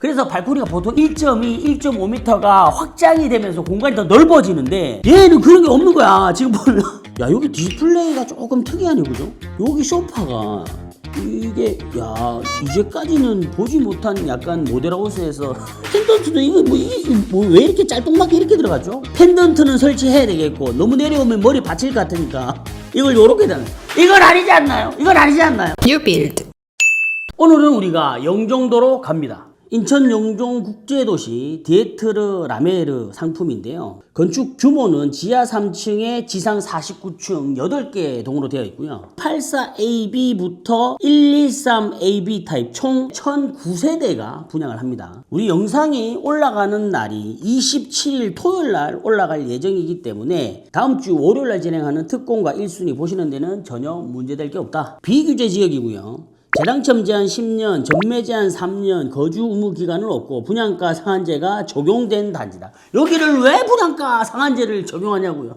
그래서 발코니가 보통 1.2, 1.5m가 확장이 되면서 공간이 더 넓어지는데 얘는 그런 게 없는 거야. 지금 보면 야, 여기 디스플레이가 조금 특이하네, 그죠? 여기 소파가 이게 야, 이제까지는 보지 못한 약간 모델하우스에서 펜던트도 이거 뭐 왜 이렇게 짤뚱맞게 이렇게 들어가죠? 펜던트는 설치해야 되겠고 너무 내려오면 머리 받칠 것 같으니까 이걸 요렇게 되는. 이건 아니지 않나요? 이건 아니지 않나요? New build. 오늘은 우리가 영종도로 갑니다. 인천 영종 국제도시 디에트르 라메르 상품인데요. 건축 규모는 지하 3층에 지상 49층 8개 동으로 되어 있고요. 84AB부터 113AB 타입 총 1009세대가 분양을 합니다. 우리 영상이 올라가는 날이 27일 토요일 날 올라갈 예정이기 때문에 다음 주 월요일 날 진행하는 특공과 1순위 보시는 데는 전혀 문제될 게 없다. 비규제 지역이고요. 재당첨 제한 10년, 전매 제한 3년, 거주 의무 기간은 없고 분양가 상한제가 적용된 단지다. 여기를 왜 분양가 상한제를 적용하냐고요?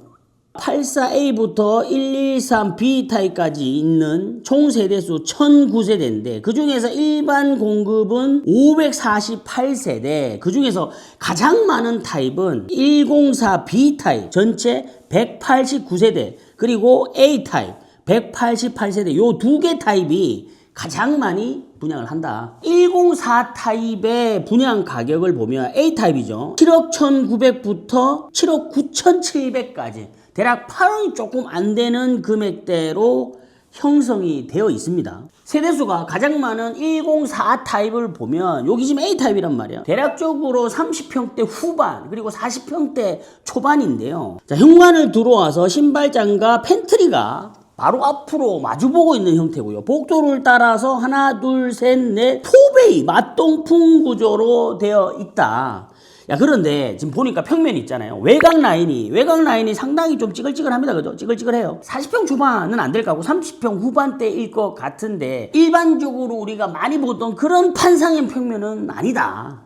84A부터 113B 타입까지 있는 총 세대수 1009세대인데 그 중에서 일반 공급은 548세대, 그 중에서 가장 많은 타입은 104B 타입 전체 189세대, 그리고 A 타입 188세대, 요 두 개 타입이 가장 많이 분양을 한다. 104 타입의 분양 가격을 보면 A 타입이죠. 7억 1,900부터 7억 9,700까지 대략 8원이 조금 안 되는 금액대로 형성이 되어 있습니다. 세대수가 가장 많은 104 타입을 보면 여기 지금 A 타입이란 말이에요. 대략적으로 30평대 후반 그리고 40평대 초반인데요. 자, 현관을 들어와서 신발장과 팬트리가 바로 앞으로 마주보고 있는 형태고요. 복도를 따라서 하나, 둘, 셋, 넷, 포베이 맞동풍 구조로 되어 있다. 야, 그런데 지금 보니까 평면이 있잖아요. 외곽 라인이 상당히 좀 찌글찌글합니다. 그죠? 찌글찌글해요. 40평 초반은 안 될 거고 30평 후반대일 것 같은데 일반적으로 우리가 많이 보던 그런 판상형 평면은 아니다.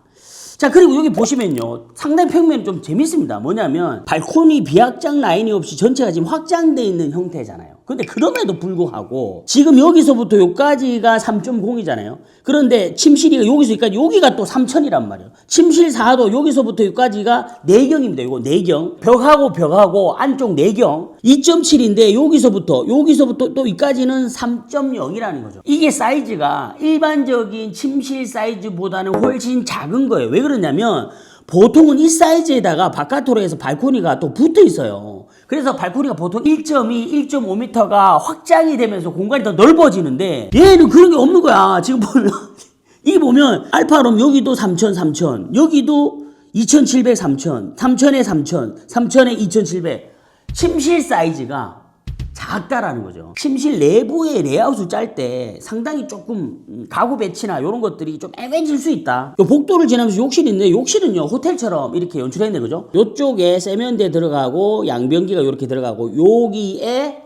자, 그리고 여기 보시면요, 상당히 평면이 좀 재밌습니다. 뭐냐면 발코니 비확장 라인이 없이 전체가 지금 확장되어 있는 형태잖아요. 근데 그럼에도 불구하고 지금 여기서부터 여기까지가 3.0이잖아요. 그런데 침실이 여기서 여기까지, 여기가 또 3,000이란 말이에요. 침실 4도 여기서부터 여기까지가 4경입니다. 이거 4경. 벽하고 안쪽 4경. 2.7인데 여기서부터 또 여기까지는 3.0이라는 거죠. 이게 사이즈가 일반적인 침실 사이즈보다는 훨씬 작은 거예요. 왜 그러냐면 보통은 이 사이즈에다가 바깥으로 해서 발코니가 또 붙어 있어요. 그래서 발코니가 보통 1.2, 1.5m가 확장이 되면서 공간이 더 넓어지는데 얘는 그런 게 없는 거야. 지금 보면 이게 보면 알파룸 여기도 3,000, 여기도 2,700, 3,000에 3,000에 2,700. 침실 사이즈가 작다라는 거죠. 침실 내부의 레이아웃을 짤 때 상당히 조금 가구 배치나 이런 것들이 좀 애매해질 수 있다. 복도를 지나면서 욕실이 있는데 욕실은요 호텔처럼 이렇게 연출했네, 그죠? 요쪽에 세면대 들어가고 양변기가 이렇게 들어가고 여기에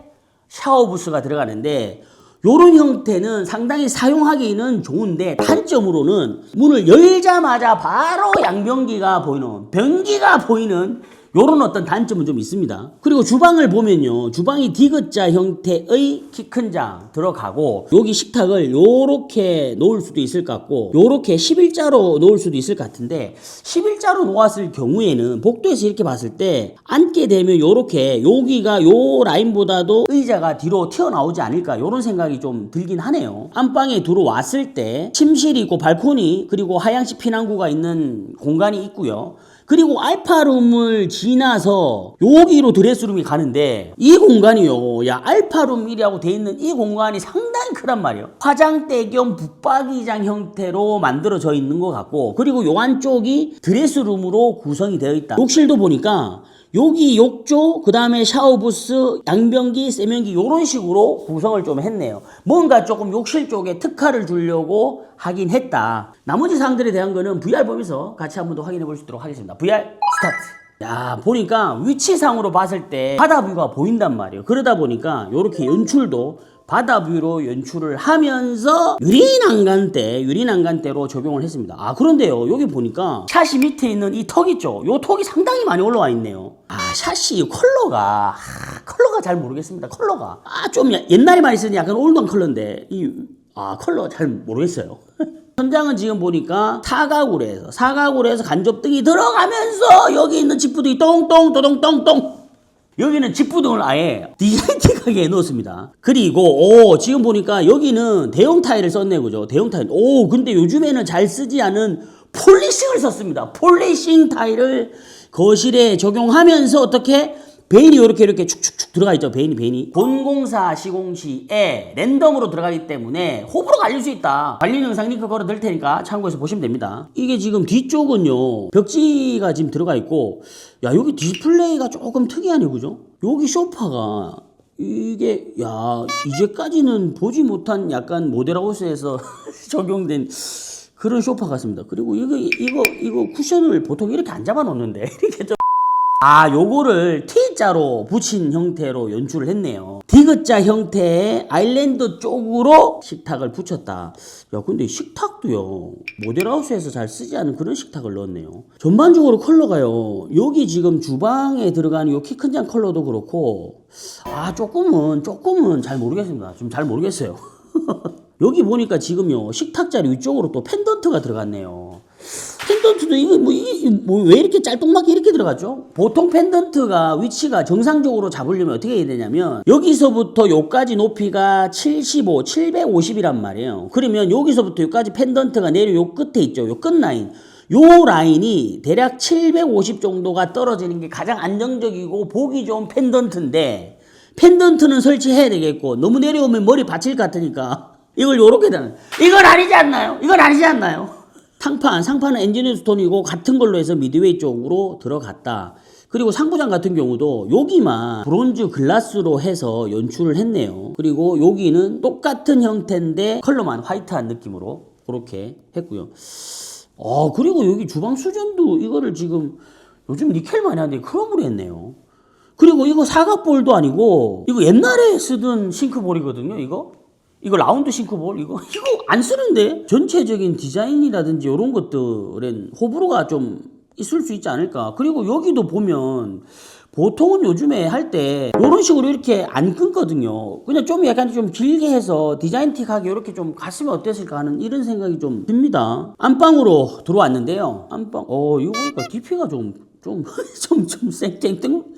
샤워 부스가 들어가는데 요런 형태는 상당히 사용하기는 좋은데 단점으로는 문을 열자마자 바로 양변기가 보이는, 변기가 보이는 요런 어떤 단점은 좀 있습니다. 그리고 주방을 보면요, 주방이 디귿자 형태의 키 큰 장 들어가고 여기 식탁을 요렇게 놓을 수도 있을 것 같고 요렇게 11자로 놓을 수도 있을 것 같은데 11자로 놓았을 경우에는 복도에서 이렇게 봤을 때 앉게 되면 요렇게 여기가 요 라인보다도 의자가 뒤로 튀어나오지 않을까 요런 생각이 좀 들긴 하네요. 안방에 들어왔을 때 침실이 있고 발코니 그리고 하향식 피난구가 있는 공간이 있고요. 그리고 알파룸을 지나서 여기로 드레스룸이 가는데 이 공간이요, 야, 알파룸이라고 돼 있는 이 공간이 상당히 크단 말이에요. 화장대 겸 붙박이장 형태로 만들어져 있는 것 같고 그리고 요 안쪽이 드레스룸으로 구성이 되어 있다. 욕실도 보니까 여기 욕조, 그 다음에 샤워부스, 양변기, 세면기 요런 식으로 구성을 좀 했네요. 뭔가 조금 욕실 쪽에 특화를 주려고 하긴 했다. 나머지 사항들에 대한 거는 VR 보면서 같이 한번 더 확인해 볼 수 있도록 하겠습니다. VR 스타트. 야, 보니까 위치상으로 봤을 때 바다뷰가 보인단 말이에요. 그러다 보니까 요렇게 연출도 바다뷰로 연출을 하면서 유리난간대로 적용을 했습니다. 아, 그런데요, 여기 보니까 샤시 밑에 있는 이 턱 있죠? 요 턱이 상당히 많이 올라와 있네요. 아, 샤시 컬러가 잘 모르겠습니다. 컬러가 좀 옛날에 많이 쓰는 약간 올드한 컬러인데 컬러 잘 모르겠어요. 천장은 지금 보니까 사각으로 해서 간접등이 들어가면서 여기 있는 지프등이 똥똥 도동똥똥, 여기는 지프등을 아예 디자인틱하게 해놓습니다. 그리고 지금 보니까 여기는 대형 타일을 썼네, 그죠? 대형 타일. 근데 요즘에는 잘 쓰지 않은 폴리싱을 썼습니다. 폴리싱 타일을 거실에 적용하면서 어떻게 베인이 이렇게 축축축 들어가 있죠. 베인이 본공사 시공시에 랜덤으로 들어가기 때문에 호불호 갈릴 수 있다. 관련 영상 링크 걸어 드릴 테니까 참고해서 보시면 됩니다. 이게 지금 뒤쪽은요, 벽지가 지금 들어가 있고, 야, 여기 디스플레이가 조금 특이하네, 그죠? 여기 소파가 이게, 야, 이제까지는 보지 못한 약간 모델하우스에서 적용된 그런 소파 같습니다. 그리고 이거 쿠션을 보통 이렇게 안 잡아 놓는데 이렇게 좀, 요거를 T자로 붙인 형태로 연출을 했네요. 디귿자 형태의 아일랜드 쪽으로 식탁을 붙였다. 야, 근데 식탁도요, 모델하우스에서 잘 쓰지 않은 그런 식탁을 넣었네요. 전반적으로 컬러가요, 여기 지금 주방에 들어가는 요 키 큰 장 컬러도 그렇고, 조금은 잘 모르겠습니다. 좀 잘 모르겠어요. 여기 보니까 지금요, 식탁자리 위쪽으로 또 펜던트가 들어갔네요. 펜던트도 이게 왜 이렇게 짤뚱맞게 이렇게 들어갔죠? 보통 펜던트가 위치가 정상적으로 잡으려면 어떻게 해야 되냐면, 여기서부터 여기까지 높이가 750이란 말이에요. 그러면 여기서부터 여기까지 펜던트가 내려 요 끝에 있죠. 요 끝 라인. 요 라인이 대략 750 정도가 떨어지는 게 가장 안정적이고 보기 좋은 펜던트인데, 펜던트는 설치해야 되겠고, 너무 내려오면 머리 받칠 것 같으니까 이걸 요렇게 되는, 이건 아니지 않나요? 상판은 엔지니어 스톤이고 같은 걸로 해서 미드웨이 쪽으로 들어갔다. 그리고 상부장 같은 경우도 여기만 브론즈 글라스로 해서 연출을 했네요. 그리고 여기는 똑같은 형태인데 컬러만 화이트한 느낌으로 그렇게 했고요. 그리고 여기 주방 수전도 이거를 지금 요즘 니켈 많이 하는데 크롬으로 했네요. 그리고 이거 사각볼도 아니고 이거 옛날에 쓰던 싱크볼이거든요. 이거 라운드 싱크볼 이거 안 쓰는데, 전체적인 디자인이라든지 이런 것들은 호불호가 좀 있을 수 있지 않을까. 그리고 여기도 보면 보통은 요즘에 할 때 이런 식으로 이렇게 안 끊거든요. 그냥 좀 약간 좀 길게 해서 디자인틱하게 이렇게 좀 갔으면 어땠을까 하는 이런 생각이 좀 듭니다. 안방으로 들어왔는데요. 안방 이거 보니까 DP가 좀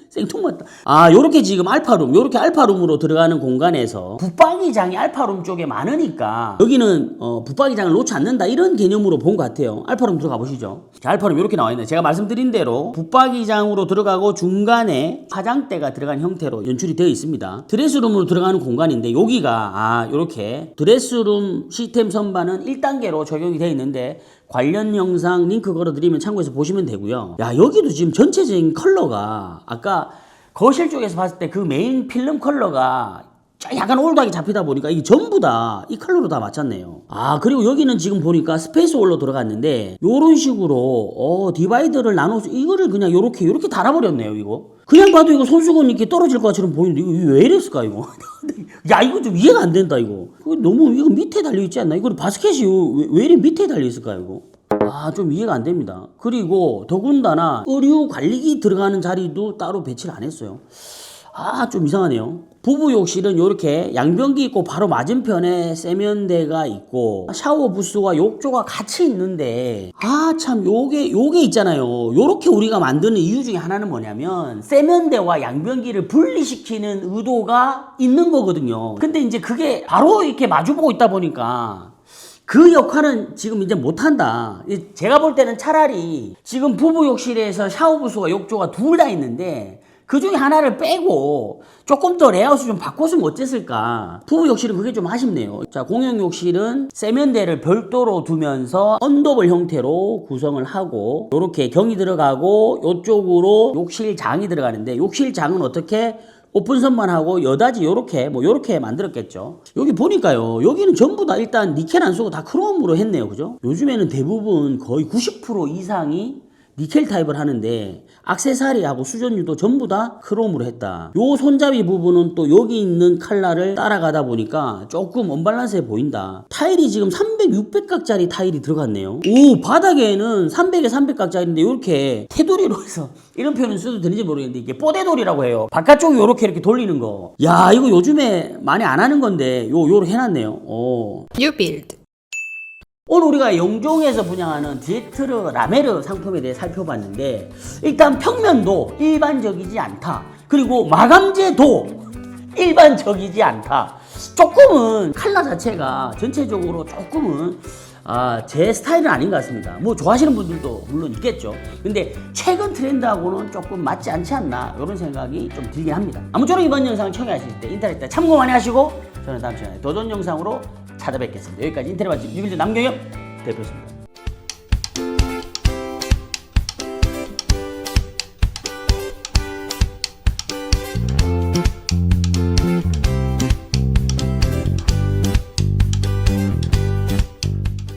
생뚱맞다. 요렇게 지금 요렇게 알파룸으로 들어가는 공간에서 붙박이장이 알파룸 쪽에 많으니까 여기는 붙박이장을 놓지 않는다, 이런 개념으로 본 것 같아요. 알파룸 들어가 보시죠. 자, 알파룸 이렇게 나와 있네. 제가 말씀드린 대로 붙박이장으로 들어가고 중간에 화장대가 들어간 형태로 연출이 되어 있습니다. 드레스룸으로 들어가는 공간인데, 여기가 요렇게 드레스룸 시스템 선반은 1단계로 적용이 되어 있는데, 관련 영상 링크 걸어드리면 참고해서 보시면 되고요. 야, 여기도 지금 전체적인 컬러가 아까 거실 쪽에서 봤을 때 그 메인 필름 컬러가 약간 올드하게 잡히다 보니까 이게 전부 다 이 컬러로 다 맞췄네요. 그리고 여기는 지금 보니까 스페이스 홀로 들어갔는데, 요런 식으로 디바이더를 나눠서 이거를 그냥 요렇게 달아버렸네요. 이거 그냥 봐도 이거 손수건 이렇게 떨어질 것처럼 보이는데 이거 왜 이랬을까 이거? 야, 이거 좀 이해가 안 된다 이거. 너무 이거 밑에 달려있지 않나? 이거 바스켓이 왜 이렇게 밑에 달려있을까 이거? 좀 이해가 안 됩니다. 그리고 더군다나 의류 관리기 들어가는 자리도 따로 배치를 안 했어요. 좀 이상하네요. 부부 욕실은 이렇게 양변기 있고 바로 맞은편에 세면대가 있고 샤워 부스와 욕조가 같이 있는데, 참 요게 있잖아요. 요렇게 우리가 만드는 이유 중에 하나는 뭐냐면 세면대와 양변기를 분리시키는 의도가 있는 거거든요. 근데 이제 그게 바로 이렇게 마주보고 있다 보니까 그 역할은 지금 이제 못한다. 제가 볼 때는 차라리 지금 부부 욕실에서 샤워부스와 욕조가 둘 다 있는데 그 중에 하나를 빼고 조금 더 레이아웃을 좀 바꿨으면 어땠을까. 부부 욕실은 그게 좀 아쉽네요. 자, 공용 욕실은 세면대를 별도로 두면서 언더블 형태로 구성을 하고 이렇게 경이 들어가고 이쪽으로 욕실장이 들어가는데, 욕실장은 어떻게 오픈선만 하고 여다지 요렇게 만들었겠죠. 여기 보니까요, 여기는 전부 다 일단 니켈 안 쓰고 다 크롬으로 했네요. 그죠? 요즘에는 대부분 거의 90% 이상이 니켈 타입을 하는데 액세서리하고 수전유도 전부 다 크롬으로 했다. 요 손잡이 부분은 또 여기 있는 컬러를 따라가다 보니까 조금 언밸런스해 보인다. 타일이 지금 300, 600각짜리 타일이 들어갔네요. 바닥에는 300에 300각짜리인데 이렇게 테두리로 해서, 이런 표현을 써도 되는지 모르겠는데 이게 뽀대돌이라고 해요. 바깥쪽이 이렇게 돌리는 거. 야, 이거 요즘에 많이 안 하는 건데 요렇게 해놨네요. You build. 오늘 우리가 영종에서 분양하는 디에트르 라메르 상품에 대해 살펴봤는데 일단 평면도 일반적이지 않다. 그리고 마감재도 일반적이지 않다. 조금은 컬러 자체가 전체적으로 조금은 제 스타일은 아닌 것 같습니다. 뭐 좋아하시는 분들도 물론 있겠죠. 근데 최근 트렌드하고는 조금 맞지 않지 않나 이런 생각이 좀 들긴 합니다. 아무쪼록 이번 영상 청해하실 때 인터넷 참고 많이 하시고 저는 다음 시간에 더 좋은 영상으로 찾아뵙겠습니다. 여기까지 인터넷 맛집 유길드 남경엽 대표였습니다.